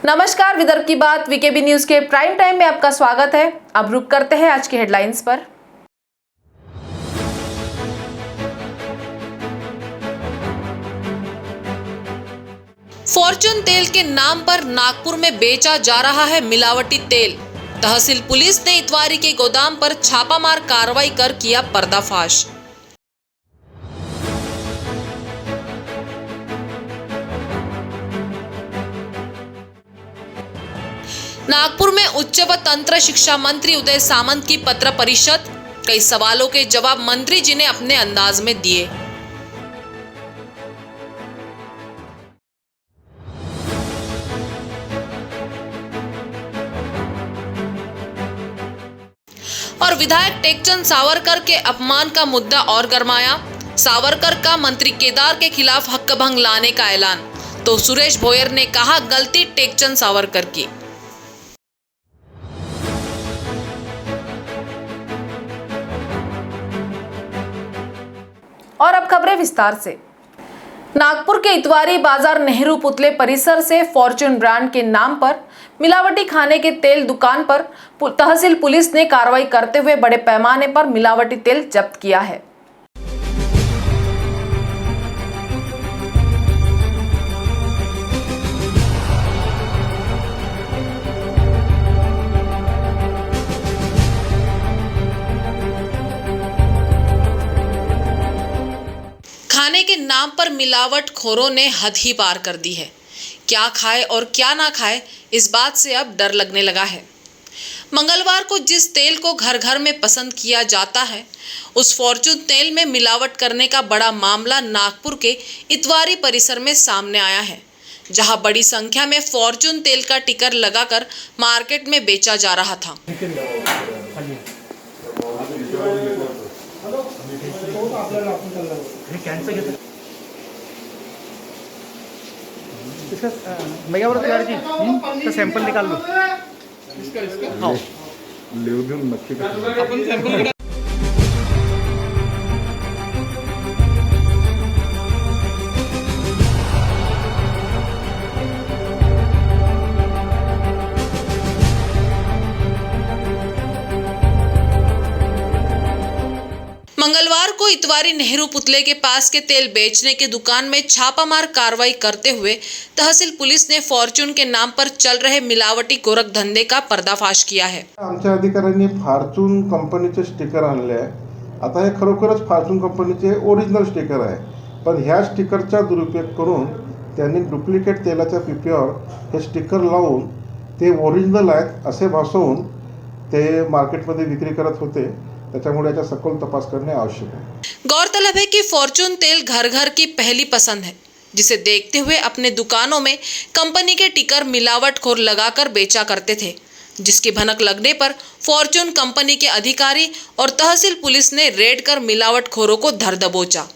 नमस्कार, विदर्भ की बात वीकेबी न्यूज के प्राइम टाइम में आपका स्वागत है। अब रुक करते हैं आज की हेडलाइंस पर। फॉर्च्यून तेल के नाम पर नागपुर में बेचा जा रहा है मिलावटी तेल। तहसील पुलिस ने इतवारी के गोदाम पर छापामार कार्रवाई कर किया पर्दाफाश। नागपुर में उच्च व तंत्र शिक्षा मंत्री उदय सामंत की पत्र परिषद। कई सवालों के जवाब मंत्री जी ने अपने अंदाज में दिए। और विधायक टेकचंद सावरकर के अपमान का मुद्दा और गरमाया। सावरकर का मंत्री केदार के खिलाफ हक्कभंग लाने का ऐलान। तो सुरेश भोयर ने कहा गलती टेकचंद सावरकर की। और अब खबरें विस्तार से। नागपुर के इतवारी बाजार नेहरू पुतले परिसर से फॉर्च्यून ब्रांड के नाम पर मिलावटी खाने के तेल दुकान पर तहसील पुलिस ने कार्रवाई करते हुए बड़े पैमाने पर मिलावटी तेल जब्त किया है। खाने के नाम पर मिलावटखोरों ने हद ही पार कर दी है। क्या खाए और क्या ना खाए, इस बात से अब डर लगने लगा है। मंगलवार को जिस तेल को घर घर में पसंद किया जाता है, उस फॉर्च्यून तेल में मिलावट करने का बड़ा मामला नागपुर के इतवारी परिसर में सामने आया है, जहां बड़ी संख्या में फॉर्च्यून तेल का टिकर लगाकर मार्केट में बेचा जा रहा था। इसका मैं क्या बोलता यार जी तो सैंपल निकाल लो इसका हाँ ले दो नक्की अपन सैंपल। मंगलवार को इतवारी नेहरू पुतले के पास के तेल बेचने की दुकान में छापामार कार्रवाई करते हुए तहसील पुलिस ने फॉर्च्यून के नाम पर चल रहे मिलावटी गोरख धंधे का पर्दाफाश किया है। आमच्या अधिकाऱ्यांनी फॉर्च्यून कंपनीचे स्टिकर आणले आहे। आता हे खरोखरच फॉर्च्यून कंपनीचे ओरिजिनल स्टिकर आहे, पण ह्या स्टिकरचा दुरुपयोग करून त्यांनी डुप्लिकेट तेलाच्या पिपीवर हे स्टिकर लावून ते ओरिजिनल आहेत असे भासवून ते मार्केटमध्ये विक्री करत होते। त्याच्यामुळे याचा सखोल तपास करणे आवश्यक है। गौरतलब है कि फॉर्च्यून तेल घर घर की पहली पसंद है, जिसे देखते हुए अपने दुकानों में कंपनी के टिकर मिलावटखोर लगाकर बेचा करते थे, जिसकी भनक लगने पर फॉर्च्यून कंपनी के अधिकारी और तहसील पुलिस ने रेड कर मिलावटखोरों को धर दबोचा।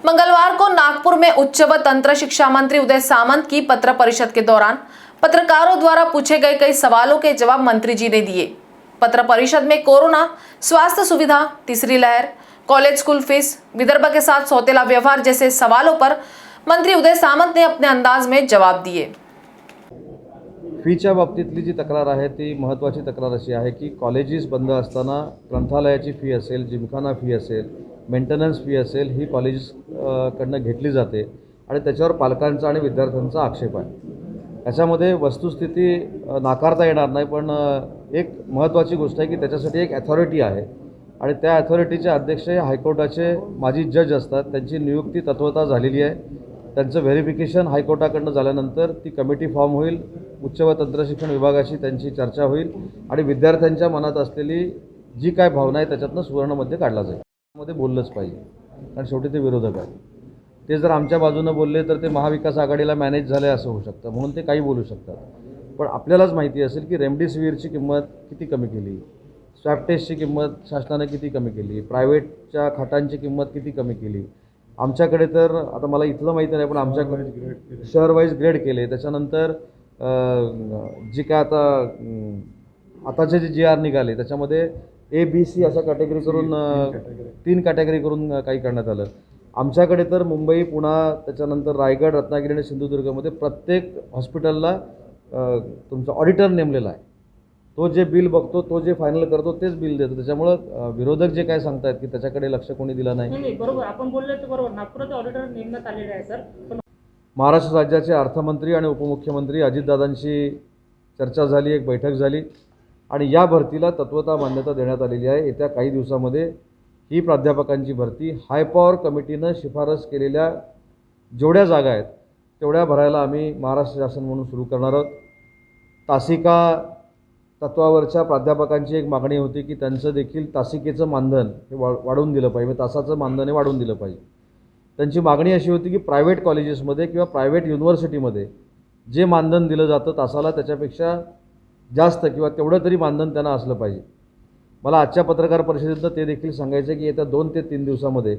मंगलवार को नागपुर में उच्च व तंत्र शिक्षा मंत्री उदय सामंत की पत्र परिषद के दौरान पत्रकारों द्वारा पूछे गए कई सवालों के जवाब मंत्री जी ने दिए। पत्र परिषद में कोरोना, स्वास्थ्य सुविधा, तीसरी लहर, कॉलेज स्कूल फीस, विदर्भ के साथ सौतेला व्यवहार जैसे सवालों पर मंत्री उदय सामंत ने अपने अंदाज में जवाब दिए। फीच्या बाबतीतली जी तक्रार आहे ती महत्त्वाची तक्रार अशी आहे की कॉलेजेस बंद असताना ग्रंथालयाची फी असेल, जिमखाना फी असेल, मेंटेनन्स फी असेल, ही कॉलेजेस कडनं घेतली जाते आणि त्याच्यावर पालकांचा आणि विद्यार्थ्यांचा आक्षेप आहे। याच्यामध्ये वस्तुस्थिती नाकारता येणार नाही, पण एक महत्त्वाची गोष्ट आहे की त्याच्यासाठी एक अथॉरिटी आहे आणि त्या अथॉरिटीचे अध्यक्ष हायकोर्टाचे माजी जज असतात। त्यांची नियुक्ती तत्वतः झालेली आहे। त्यांचं व्हेरिफिकेशन हायकोर्टाकडनं झाल्यानंतर ती कमिटी फॉर्म होईल, उच्च व तंत्र शिक्षण विभागाशी त्यांची चर्चा होईल आणि विद्यार्थ्यांच्या मनात असलेली जी काय भावना आहे त्याच्यातनं सुवर्णमध्य काढला जाईल। मध्ये बोललंच पाहिजे, कारण शेवटी ते विरोधक आहेत। ते जर आमच्या बाजूने बोलले तर ते महाविकास आघाडीला मॅनेज झाले असं होऊ शकतं, म्हणून ते काही बोलू शकतात। पण आपल्यालाच माहिती असेल की रेमडेसिवीरची किंमत किती कमी केली, स्वॅब टेस्टची किंमत शासनाने किती कमी केली, प्रायव्हेटच्या खाटांची किंमत किती कमी केली आमच्याकडे तर आता मला इथलं माहिती नाही, पण आमच्याकडे शहर वाईज ग्रेड केले. त्याच्यानंतर जी काय आताचे जे GR निघाले त्याच्यामध्ये ABC अशा कॅटेगरी करून 3 कॅटेगरी करून काही करण्यात आलं. आमच्याकडे तर मुंबई, पुणा, त्याच्यानंतर रायगड, रत्नागिरी आणि सिंधुदुर्गमध्ये प्रत्येक हॉस्पिटलला तुमचा ऑडिटर नेमलेला आहे. तो जे बिल बघतो, तो जे फायनल करतो तेच बिल देतो. त्याच्यामुळं विरोधक जे काय सांगतायत की त्याच्याकडे लक्ष कोणी दिलं नाही. बरोबर, आपण बोलले तर बरोबर. नागपुराचे ऑडिटर नेमण्यात आलेले आहे सर. पण महाराष्ट्र राज्याचे अर्थमंत्री आणि उपमुख्यमंत्री अजितदादांशी चर्चा झाली, एक बैठक झाली आणि या भरतीला तत्वता मान्यता देण्यात आलेली आहे. येत्या काही दिवसामध्ये ही प्राध्यापकांची भरती हायपॉवर कमिटीनं शिफारस केलेल्या जेवढ्या जागा आहेत तेवढ्या भरायला आम्ही महाराष्ट्र शासन म्हणून सुरू करणार आहोत. तासिका तत्वावरच्या प्राध्यापकांची एक मागणी होती की त्यांचं देखील तासिकेचं मानधन हे वाढवून दिलं पाहिजे, तासाचं मानधन हे वाढवून दिलं पाहिजे. त्यांची मागणी अशी होती की प्रायव्हेट कॉलेजेसमध्ये किंवा प्रायव्हेट युनिव्हर्सिटीमध्ये जे मानधन दिलं जातं तासाला त्याच्यापेक्षा जास्त किंवा तेवढं तरी मानधन त्यांना असलं पाहिजे. मला आजच्या पत्रकार परिषदेतनं ते देखील सांगायचं की येत्या 2 ते 3 दिवसामध्ये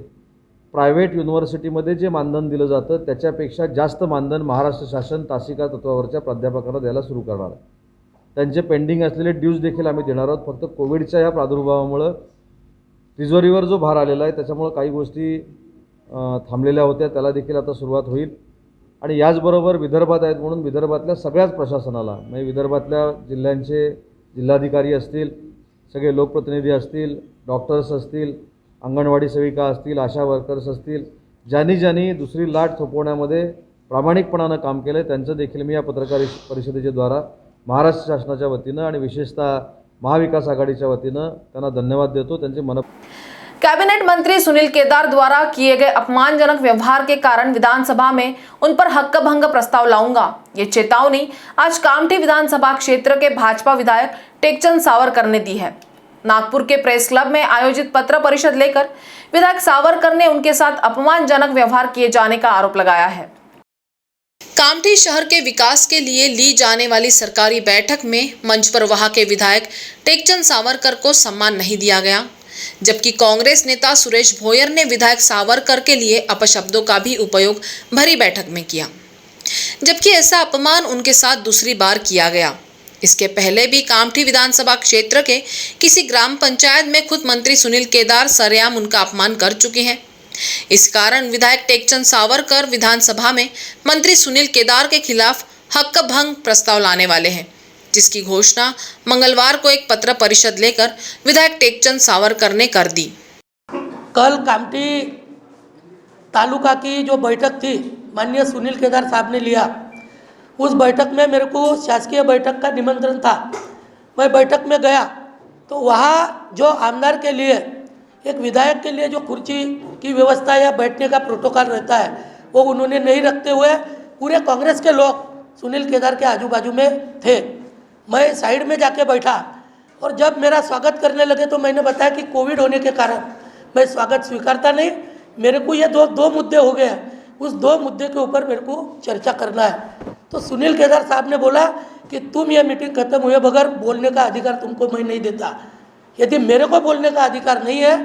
प्रायव्हेट युनिव्हर्सिटीमध्ये जे मानधन दिलं जातं त्याच्यापेक्षा जास्त मानधन महाराष्ट्र शासन तासिका तत्वावरच्या प्राध्यापकांना द्यायला सुरू करणार आहे. त्यांचे पेंडिंग असलेले ड्यूज देखील आम्ही देणार आहोत. फक्त कोविडच्या या प्रादुर्भावामुळं तिजोरीवर जो भार आलेला आहे त्याच्यामुळं काही गोष्टी थांबलेल्या होत्या, त्याला देखील आता सुरुवात होईल. आणि याचबरोबर विदर्भात आहेत म्हणून विदर्भातल्या सगळ्याच प्रशासनाला, म्हणजे विदर्भातल्या जिल्ह्यांचे जिल्हाधिकारी असतील, सगळे लोकप्रतिनिधी असतील, डॉक्टर्स असतील, अंगणवाडी सेविका असतील, आशा वर्कर्स असतील, ज्यांनी दुसरी लाट थोपवण्यामध्ये प्रामाणिकपणानं काम केलं त्यांचं देखील मी या पत्रकार परिषदेच्या द्वारा महाराष्ट्र शासनाच्या वतीनं आणि विशेषतः महाविकास आघाडीच्या वतीनं त्यांना धन्यवाद देतो. त्यांचे मन कैबिनेट मंत्री सुनील केदार द्वारा किए गए अपमानजनक व्यवहार के कारण विधानसभा में उन पर हक्क भंग प्रस्ताव लाऊंगा, ये चेतावनी आज कामठी विधानसभा क्षेत्र के भाजपा विधायक टेकचंद सावरकर ने दी है. नागपुर के प्रेस क्लब में आयोजित पत्र परिषद लेकर विधायक सावरकर ने उनके साथ अपमानजनक व्यवहार किए जाने का आरोप लगाया है. कामठी शहर के विकास के लिए ली जाने वाली सरकारी बैठक में मंच पर वहां के विधायक टेकचंद सावरकर को सम्मान नहीं दिया गया, जबकि कांग्रेस नेता सुरेश भोयर ने विधायक सावरकर के लिए अपशब्दों का भी उपयोग भरी बैठक में किया, जबकि ऐसा अपमान उनके साथ दूसरी बार किया गया. इसके पहले भी कामठी विधानसभा क्षेत्र के किसी ग्राम पंचायत में खुद मंत्री सुनील केदार सरेआम उनका अपमान कर चुके हैं. इस कारण विधायक टेकचंद सावरकर विधानसभा में मंत्री सुनील केदार के खिलाफ हक्क भंग प्रस्ताव लाने वाले हैं, जिसकी घोषणा मंगलवार को एक पत्र परिषद लेकर विधायक टेकचंद सावरकर ने कर दी. कल कामठी तालुका की जो बैठक थी माननीय सुनील केदार साहब ने लिया, उस बैठक में मेरे को शासकीय बैठक का निमंत्रण था. मैं बैठक में गया तो वहाँ जो आमदार के लिए, एक विधायक के लिए जो कुर्सी की व्यवस्था या बैठने का प्रोटोकॉल रहता है वो उन्होंने नहीं रखते हुए पूरे कांग्रेस के लोग सुनील केदार के आजू बाजू में थे. मैं साइड में जाके बैठा और जब मेरा स्वागत करने लगे तो मैंने बताया कि कोविड होने के कारण मैं स्वागत स्वीकारता नहीं, मेरे को ये दो मुद्दे हो गए हैं, उस 2 मुद्दे के ऊपर मेरे को चर्चा करना है. तो सुनील केदार साहब ने बोला कि तुम ये मीटिंग खत्म हुए बगैर बोलने का अधिकार तुमको मैं नहीं देता. यदि मेरे को बोलने का अधिकार नहीं है,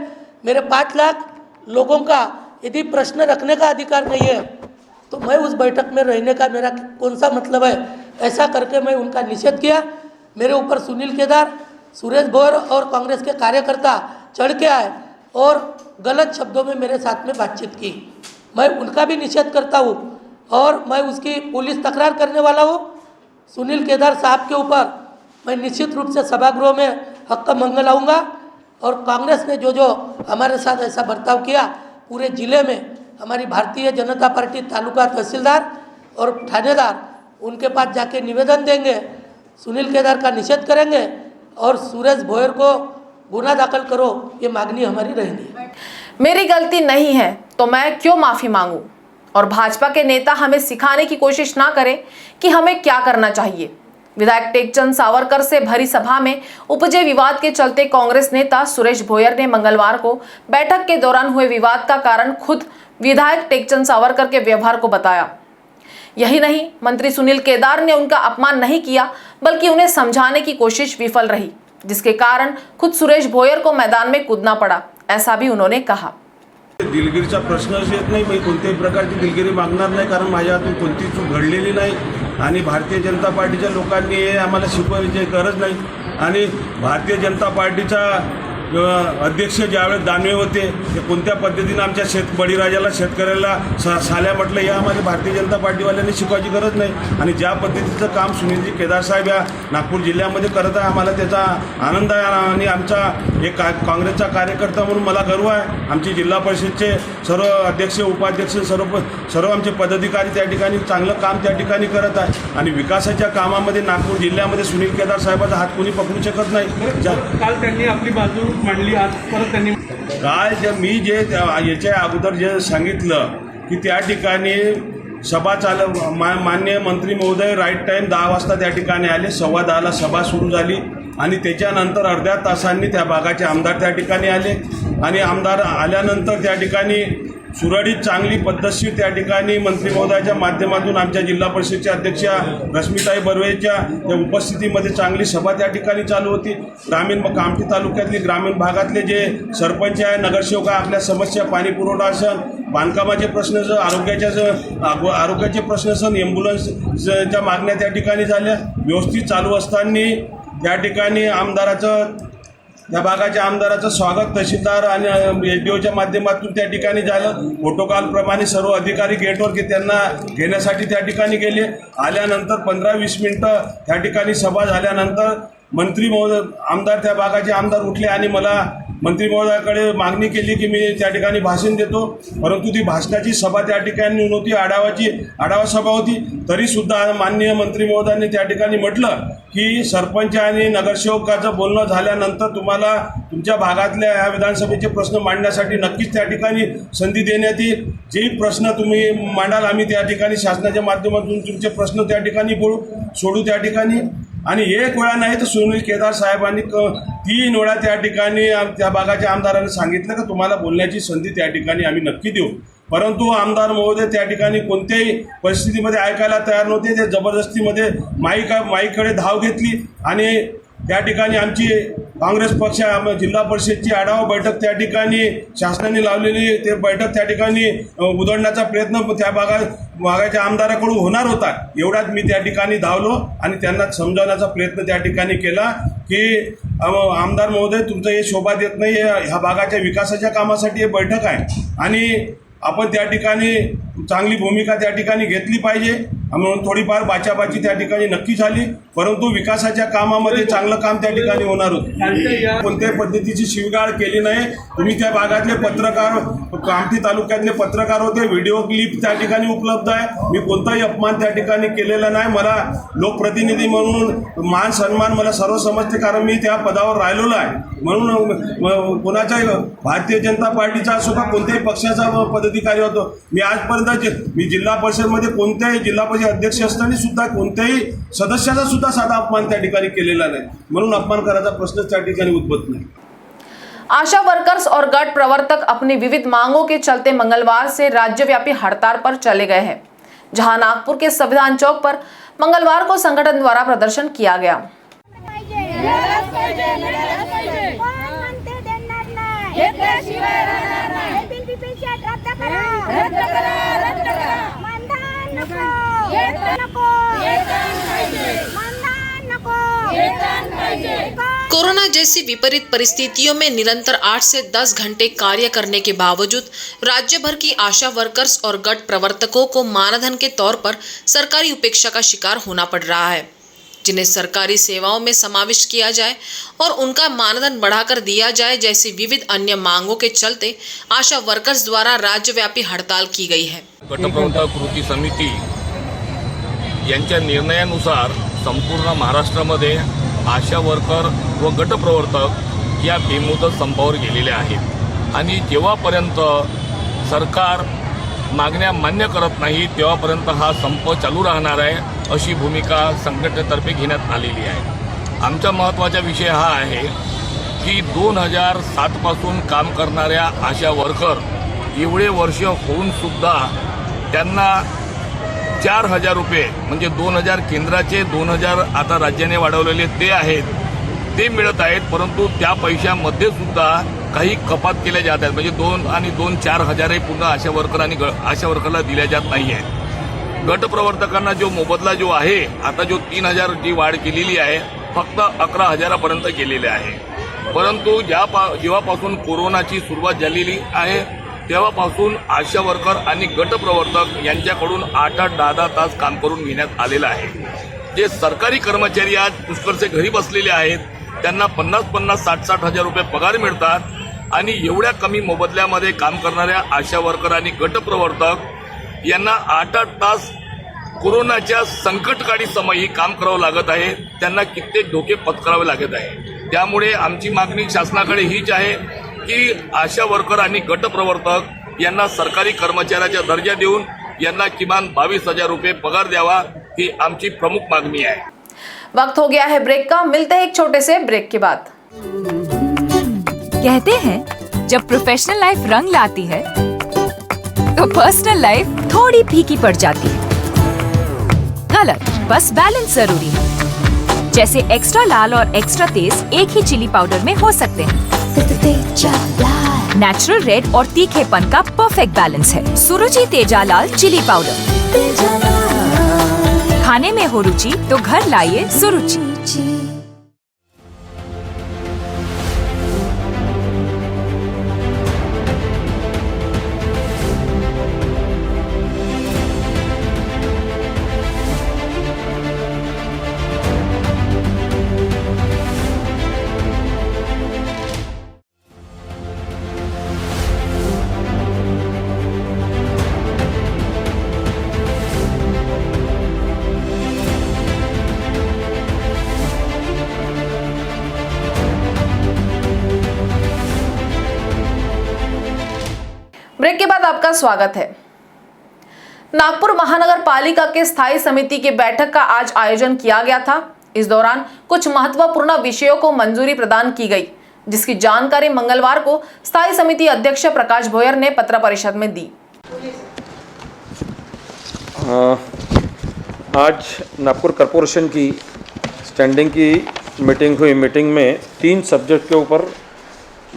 मेरे 5 लाख लोगों का यदि प्रश्न रखने का अधिकार नहीं है, तो मैं उस बैठक में रहने का मेरा कौन सा मतलब है. ऐसा करके मैं उनका निषेध किया. मेरे ऊपर सुनील केदार, सुरेश भोयर और कांग्रेस के कार्यकर्ता चढ़ के आए और गलत शब्दों में मेरे साथ में बातचीत की. मैं उनका भी निषेध करता हूँ और मैं उसकी पुलिस तकरार करने वाला हूँ. सुनील केदार साहब के ऊपर मैं निश्चित रूप से सभागृह में हक्क भंग लाऊंगा और कांग्रेस ने जो हमारे साथ ऐसा बर्ताव किया पूरे ज़िले में हमारी भारतीय जनता पार्टी तालुका तहसीलदार और थानेदार उनके पास जाके निवेदन देंगे, सुनील केदार का निषेध करेंगे और सुरेश भोयर को गुना दाखिल करो, ये मांगनी हमारी रहेगी. मेरी गलती नहीं है तो मैं क्यों माफ़ी मांगूं, और भाजपा के नेता हमें सिखाने की कोशिश ना करें कि हमें क्या करना चाहिए. विधायक टेकचंद सावरकर से भरी सभा में उपजे विवाद के चलते कांग्रेस नेता सुरेश भोयर ने मंगलवार को बैठक के दौरान हुए विवाद का कारण खुद विधायक टेकचंद सावरकर के व्यवहार को बताया. यही नहीं, मंत्री सुनील केदार ने उनका अपमान नहीं किया बल्कि उन्हें समझाने की कोशिश विफल रही, जिसके कारण खुद सुरेश भोयर को मैदान में कूदना पड़ा, ऐसा भी उन्होंने कहा. दिलगिरीचा प्रश्नच येत नाही. मी कोणत्याही प्रकारची दिलगिरी मागणार नाही, कारण माझ्या हातून कोणती चूक घडलेली नाही आणि भारतीय जनता पार्टीच्या लोकांनी हे आम्हाला शिकवण्याची गरज नाही. आणि भारतीय जनता पार्टीचा अध्यक्ष ज्यावेळेस दानवे होते ते कोणत्या पद्धतीनं आमच्या बळीराजाला शेतकऱ्याला साल्या म्हटलं हे आम्हाला भारतीय जनता पार्टीवाल्यांनी शिकवायची गरज नाही. आणि ज्या पद्धतीचं काम सुनीलजी केदार साहेब या नागपूर जिल्ह्यामध्ये करत आहे आम्हाला त्याचा आनंद आहे. आणि आमचा एक काँग्रेसचा कार्यकर्ता म्हणून मला गर्व आहे. आमचे जिल्हा परिषदचे सर्व अध्यक्ष उपाध्यक्ष सर्व आमचे पदाधिकारी त्या ठिकाणी चांगलं काम त्या ठिकाणी करत आहे. आणि विकासाच्या कामामध्ये नागपूर जिल्ह्यामध्ये सुनील केदार साहेबाचा हात कोणी पकडू शकत नाही. काल त्यांनी आपली बाजू मांडली, आज परत त्यांनी काय मी जे याच्या अगोदर जे सांगितलं की त्या ठिकाणी सभा माननीय मंत्री महोदय राईट टाईम 10 वाजता त्या ठिकाणी आले. 10:15 सभा सुरू झाली आणि त्याच्यानंतर अर्ध्या तासांनी त्या भागाचे आमदार त्या ठिकाणी आले. आणि आमदार आल्यानंतर त्या ठिकाणी सुरळीत चांगली पद्धतशीर त्या ठिकाणी मंत्री महोदयाच्या माध्यमातून आमच्या जिल्हा परिषदेच्या अध्यक्षा रश्मिताई बर्वेच्या उपस्थितीमध्ये चांगली सभा त्या ठिकाणी चालू होती. कामठी तालुक्यातली ग्रामीण भागातले जे सरपंच आहे, नगरसेवक आहे, आपल्या समस्या पाणीपुरवठा असन, बांधकामाचे प्रश्न आरोग्याचे प्रश्न असन, ॲम्ब्युलन्सच्या मागण्या त्या ठिकाणी झाल्या. व्यवस्थित चालू असताना त्या ठिकाणी त्या भागाच्या आमदाराचं स्वागत तहसीलदार आणि एसडीओच्या माध्यमातून त्या ठिकाणी झालं. प्रोटोकॉलप्रमाणे सर्व अधिकारी गेटवर त्यांना घेण्यासाठी त्या ठिकाणी गेले. आल्यानंतर 15-20 मिनटं त्या ठिकाणी सभा झाल्यानंतर मंत्री महोदय आमदार त्या भागाचे आमदार उठले आणि मला मंत्री महोदयाकडे मागणी केली की मी त्या ठिकाणी भाषण देतो. परंतु ती भाषणाची सभा त्या ठिकाणी नव्हती, आढावा सभा होती. तरीसुद्धा माननीय मंत्री महोदयांनी त्या ठिकाणी म्हटलं की सरपंच आणि नगरसेवकाचं बोलणं झाल्यानंतर तुम्हाला तुमच्या भागातल्या ह्या विधानसभेचे प्रश्न मांडण्यासाठी नक्कीच त्या ठिकाणी संधी देण्यात येईल. जे प्रश्न तुम्ही मांडाल आम्ही त्या ठिकाणी शासनाच्या माध्यमातून तुमचे प्रश्न त्या ठिकाणी सोडू त्या ठिकाणी. आणि एक वेळा नाही तर सुनील केदार साहेबांनी 3 वेळा त्या ठिकाणी त्या भागाच्या आमदारांनी सांगितलं की तुम्हाला बोलण्याची संधी त्या ठिकाणी आम्ही नक्की देऊ. परंतु आमदार महोदय त्या ठिकाणी कोणत्याही परिस्थितीमध्ये ऐकायला तयार नव्हते. ते जबरदस्तीमध्ये माईकडे धाव घेतली आणि त्या ठिकाणी आमची काँग्रेस पक्ष जिल्हा परिषदची आढावा बैठक त्या ठिकाणी शासनाने लावलेली ते बैठक त्या ठिकाणी उधळण्याचा प्रयत्न त्या भागाच्या आमदाराकडून होणार होता. एवढ्यात मी त्या ठिकाणी धावलो आणि त्यांना समजावण्याचा प्रयत्न त्या ठिकाणी केला की आमदार महोदय तुमचं हे शोभा देत नाही, ह्या भागाच्या विकासाच्या कामासाठी हे बैठक आहे आणि आपण त्या ठिकाणी चांगली भूमिका त्या ठिकाणी घेतली पाहिजे. म्हणून थोडीफार बाचाबाची त्या ठिकाणी नक्की झाली, परंतु विकासाच्या कामामध्ये चांगलं काम त्या ठिकाणी होणार होतं. कोणत्याही पद्धतीची शिवीगाळ केली नाही. तुम्ही त्या भागातले पत्रकार, कामठी तालुक्यातले पत्रकार होते, व्हिडिओ क्लिप त्या ठिकाणी उपलब्ध आहे. मी कोणताही अपमान त्या ठिकाणी केलेला नाही. मला लोकप्रतिनिधी म्हणून मान सन्मान मला सर्व समजते, कारण मी त्या पदावर राहिलेलो आहे. म्हणून कोणाच्या भारतीय जनता पार्टीचा असो का कोणत्याही पक्षाचा पदाधिकारी होतो. मी आजपर्यंत मी जिल्हा परिषदमध्ये कोणत्याही जिल्हा परिषद अध्यक्ष असताना सुद्धा कोणत्याही सदस्याचा सुद्धा साधा अपमान त्या ठिकाणी केलेला नाही. म्हणून अपमान करायचा प्रश्नच त्या ठिकाणी उद्भवत नाही. आशा वर्कर्स और गट प्रवर्तक अपनी विविध मांगों के चलते मंगलवार से राज्यव्यापी हड़ताल पर चले गए हैं, जहां नागपुर के संविधान चौक पर मंगलवार को संगठन द्वारा प्रदर्शन किया गया. कोरोना जैसी विपरीत परिस्थितियों में निरंतर 8 से 10 घंटे कार्य करने के बावजूद राज्य भर की आशा वर्कर्स और गट प्रवर्तकों को मानधन के तौर पर सरकारी उपेक्षा का शिकार होना पड़ रहा है, जिन्हें सरकारी सेवाओं में समाविष्ट किया जाए और उनका मानधन बढ़ाकर दिया जाए जैसी विविध अन्य मांगों के चलते आशा वर्कर्स द्वारा राज्यव्यापी हड़ताल की गई है. गटप्रवर्तक कृती समिती यांच्या निर्णयानुसार संपूर्ण महाराष्ट्रामध्ये आशा वर्कर व गटप्रवर्तक या बेमुदत संपावर गेलेले आहेत आणि जेव्हापर्यंत सरकार मागण्या मान्य करत नाही तेव्हापर्यंत हा संप चालू राहणार आहे, अशी भूमिका संघटनेतर्फे घेण्यात आलेली आहे. आमचा महत्त्वाचा विषय हा आहे की 2007 पासून काम करणाऱ्या आशा वर्कर एवढे वर्ष होऊनसुद्धा त्यांना 4,000 रुपये म्हणजे 2,000 केंद्राचे 2,000 आता राज्याने वाढवलेले ते आहेत ते मिळत आहेत, परंतु त्या पैशामध्ये सुद्धा काही कपात केल्या जात आहेत, म्हणजे 2 आणि 2 4,000 पुन्हा आशा वर्कर आणि आशा वर्करला दिल्या जात नाही आहेत. गट प्रवर्तकांना जो मोबदला जो आहे, आता जो 3,000 जी वाढ केलेली आहे, फक्त 11,000पर्यंत केलेले आहे. परंतु जेव्हापासून कोरोनाची सुरुवात झालेली आहे तेव्हापासून आशा वर्कर आणि गट प्रवर्तक यांच्याकडून 8-8, 10-10 तास काम करून घेण्यात आलेलं आहे. जे सरकारी कर्मचारी आज पुष्कळसे घरी बसलेले आहेत त्यांना 50-50, 60-60 हजार रुपये पगार मिळतात आणि एवढ्या कमी मोबदल्यामध्ये काम करणाऱ्या आशा वर्कर आणि गट प्रवर्तक यांना 8-8 तास कोरोनाच्या संकटकाळी समयी काम करावं लागत आहे. त्यांना कित्येक धोके पत्करावे लागत आहे. त्यामुळे आमची मागणी शासनाकडे हीच आहे की आशा वर्कर आणि गट प्रवर्तक यांना सरकारी कर्मचाऱ्याचा दर्जा देऊन यांना किमान 22,000 रुपये पगार द्यावा, ही आमची प्रमुख मागणी है. वक्त हो गया है ब्रेक का, मिलते हैं एक छोटे से ब्रेक के बाद. कहते हैं जब प्रोफेशनल लाइफ रंग लाती है तो पर्सनल लाइफ थोड़ी फीकी पड़ जाती है. गलत, बस बैलेंस जरूरी है. जैसे एक्स्ट्रा लाल और एक्स्ट्रा तेज एक ही चिली पाउडर में हो सकते हैं. नेचुरल रेड और तीखेपन का परफेक्ट बैलेंस है सुरुचि तेजा लाल चिली पाउडर. खाने में हो रुचि तो घर लाइए सुरुचि. ब्रेक के बाद आपका स्वागत है. नागपुर महानगर पालिका के स्थायी समिति की बैठक का आज आयोजन किया गया था. इस दौरान कुछ महत्वपूर्ण विषयों को मंजूरी प्रदान की गई, जिसकी जानकारी मंगलवार को स्थायी समिति अध्यक्ष प्रकाश भोयर ने पत्र परिषद में दी. आज नागपुर कॉरपोरेशन की स्टैंडिंग की मीटिंग हुई. मीटिंग में 3 सब्जेक्ट के ऊपर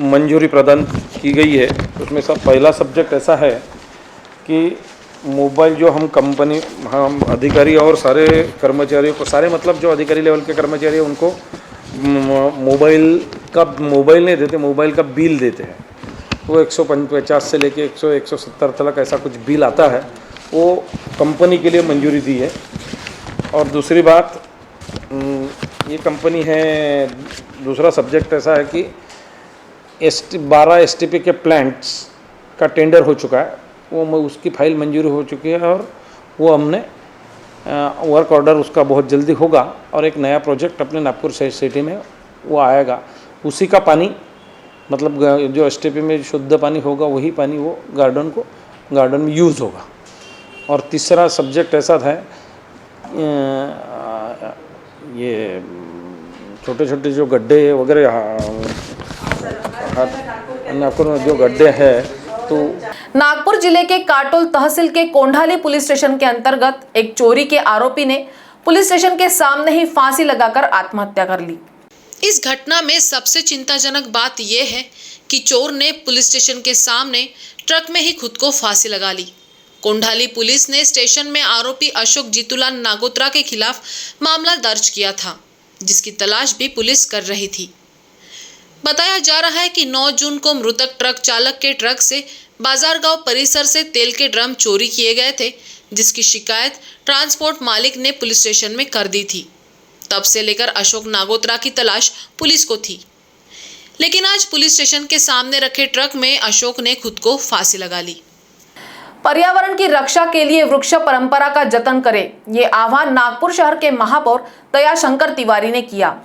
मंजूरी प्रदान की गई है. उसमें सब पहला सब्जेक्ट ऐसा है कि मोबाइल जो हम अधिकारी और सारे कर्मचारियों को, सारे मतलब जो अधिकारी लेवल के कर्मचारी हैं उनको मोबाइल नहीं देते, मोबाइल का बिल देते हैं. वो 150 से लेके 170 तक ऐसा कुछ बिल आता है, वो कंपनी के लिए मंजूरी दी है. और दूसरी बात, ये कंपनी है, दूसरा सब्जेक्ट ऐसा है कि 12 STP के प्लांट्स का टेंडर हो चुका है. वो उसकी फाइल मंजूरी हो चुकी है और वो हमने वर्क ऑर्डर उसका बहुत जल्दी होगा और एक नया प्रोजेक्ट अपने नागपुर सिटी में वो आएगा. उसी का पानी, मतलब जो STP में शुद्ध पानी होगा वही पानी वो गार्डन में यूज़ होगा. और तीसरा सब्जेक्ट ऐसा था, ये छोटे छोटे जो गड्ढे वगैरह नागपुर में जो गड्ढे हैं, तो नागपुर जिले के काटोल तहसील के कोंढाली पुलिस स्टेशन के अंतर्गत एक चोरी के आरोपी ने पुलिस स्टेशन के सामने ही फांसी लगाकर आत्महत्या कर ली. इस घटना में सबसे चिंताजनक बात यह है कि चोर ने पुलिस स्टेशन के सामने ट्रक में ही खुद को फांसी लगा ली. कोंढाली पुलिस ने स्टेशन में आरोपी अशोक जीतूलाल नागोत्रा के खिलाफ मामला दर्ज किया था, जिसकी तलाश भी पुलिस कर रही थी. बताया जा रहा है कि 9 जून को मृतक ट्रक चालक के ट्रक से बाजार गांव परिसर से तेल के ड्रम चोरी किए गए थे, जिसकी शिकायत ट्रांसपोर्ट मालिक ने पुलिस स्टेशन में कर दी थी. तब से लेकर अशोक नागोत्रा की तलाश पुलिस को थी, लेकिन आज पुलिस स्टेशन के सामने रखे ट्रक में अशोक ने खुद को फांसी लगा ली. पर्यावरण की रक्षा के लिए वृक्ष परंपरा का जतन करें, ये आह्वान नागपुर शहर के महापौर दयाशंकर तिवारी ने किया.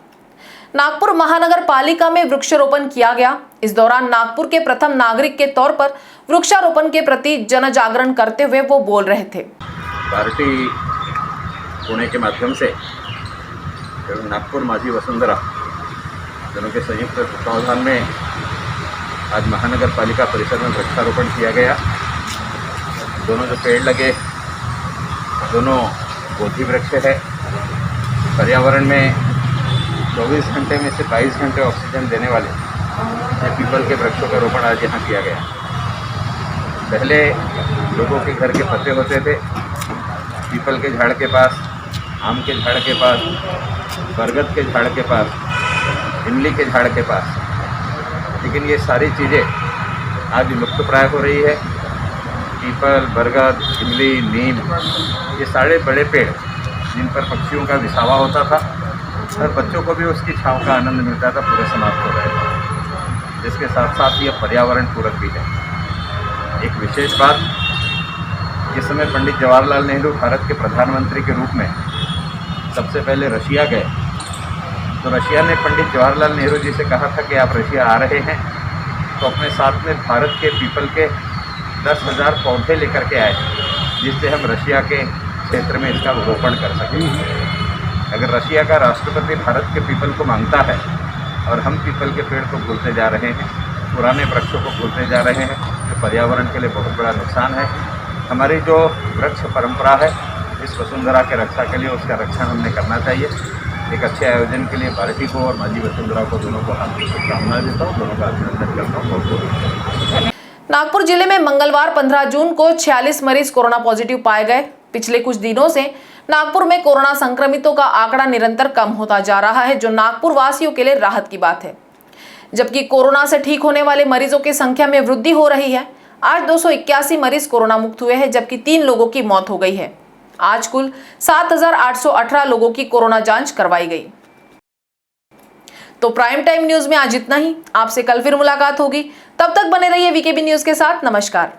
नागपुर महानगर पालिका में वृक्षारोपण किया गया. इस दौरान नागपुर के प्रथम नागरिक के तौर पर वृक्षारोपण के प्रति जन जागरण करते हुए वो बोल रहे थे. पार्टी पुणे के माध्यम से नागपुर माझी वसुंधरा दोनों के संयुक्त तत्वावधान में आज महानगर पालिका परिसर में वृक्षारोपण किया गया. दोनों जो पेड़ लगे, दोनों बोधि वृक्ष है. पर्यावरण में 24 घंटे में से 22 घंटे ऑक्सीजन देने वाले पीपल के वृक्षों का रोपण आज यहाँ किया गया। पहले लोगों के घर के पत्ते होते थे पीपल के झाड़ के पास, आम के झाड़ के पास, बरगद के झाड़ के पास, इमली के झाड़ के पास, लेकिन ये सारी चीज़ें आज लुप्त प्राय हो रही है। पीपल, बरगद, इमली, नीम, ये सारे बड़े पेड़ जिन पर पक्षियों का विसावा होता था और बच्चों को भी उसकी छाँव का आनंद मिलता था, पूरे समाप्त हो रहे थे। जिसके साथ साथ ये पर्यावरण पूरक भी है। एक विशेष बात, जिस समय पंडित जवाहरलाल नेहरू भारत के प्रधानमंत्री के रूप में सबसे पहले रशिया गए, तो रशिया ने पंडित जवाहरलाल नेहरू जी से कहा था कि आप रशिया आ रहे हैं तो अपने साथ में भारत के पीपल के 10,000 पौधे लेकर के आए, जिससे हम रशिया के क्षेत्र में इसका रोपण कर सकें। अगर रशिया का राष्ट्रपति भारत के पीपल को मांगता है और हम पीपल के पेड़ को भूलते जा रहे हैं, पुराने वृक्षों को भूलते जा रहे हैं, तो पर्यावरण के लिए बहुत बड़ा नुकसान है। हमारी जो वृक्ष परंपरा है, इस वसुंधरा के रक्षा के लिए उसका रक्षण हमने करना चाहिए। एक अच्छे आयोजन के लिए भारती को और माजी वसुंधरा को दोनों को हार्दिक शुभकामनाएं देता हूँ, दोनों का अभिनंदन करता हूँ। बहुत बहुत नागपुर जिले में मंगलवार 15 जून को 46 मरीज कोरोना पॉजिटिव पाए गए। पिछले कुछ दिनों से नागपुर में कोरोना संक्रमितों का आंकड़ा निरंतर कम होता जा रहा है, जो नागपुर वासियों के लिए राहत की बात है। जबकि कोरोना से ठीक होने वाले मरीजों की संख्या में वृद्धि हो रही है। आज 281 मरीज कोरोना मुक्त हुए हैं, जबकि 3 लोगों की मौत हो गई है। आज कुल 7,818 लोगों की कोरोना जांच करवाई गई। तो प्राइम टाइम न्यूज में आज इतना ही। आपसे कल फिर मुलाकात होगी, तब तक बने रहिए वीकेबी न्यूज के साथ। नमस्कार।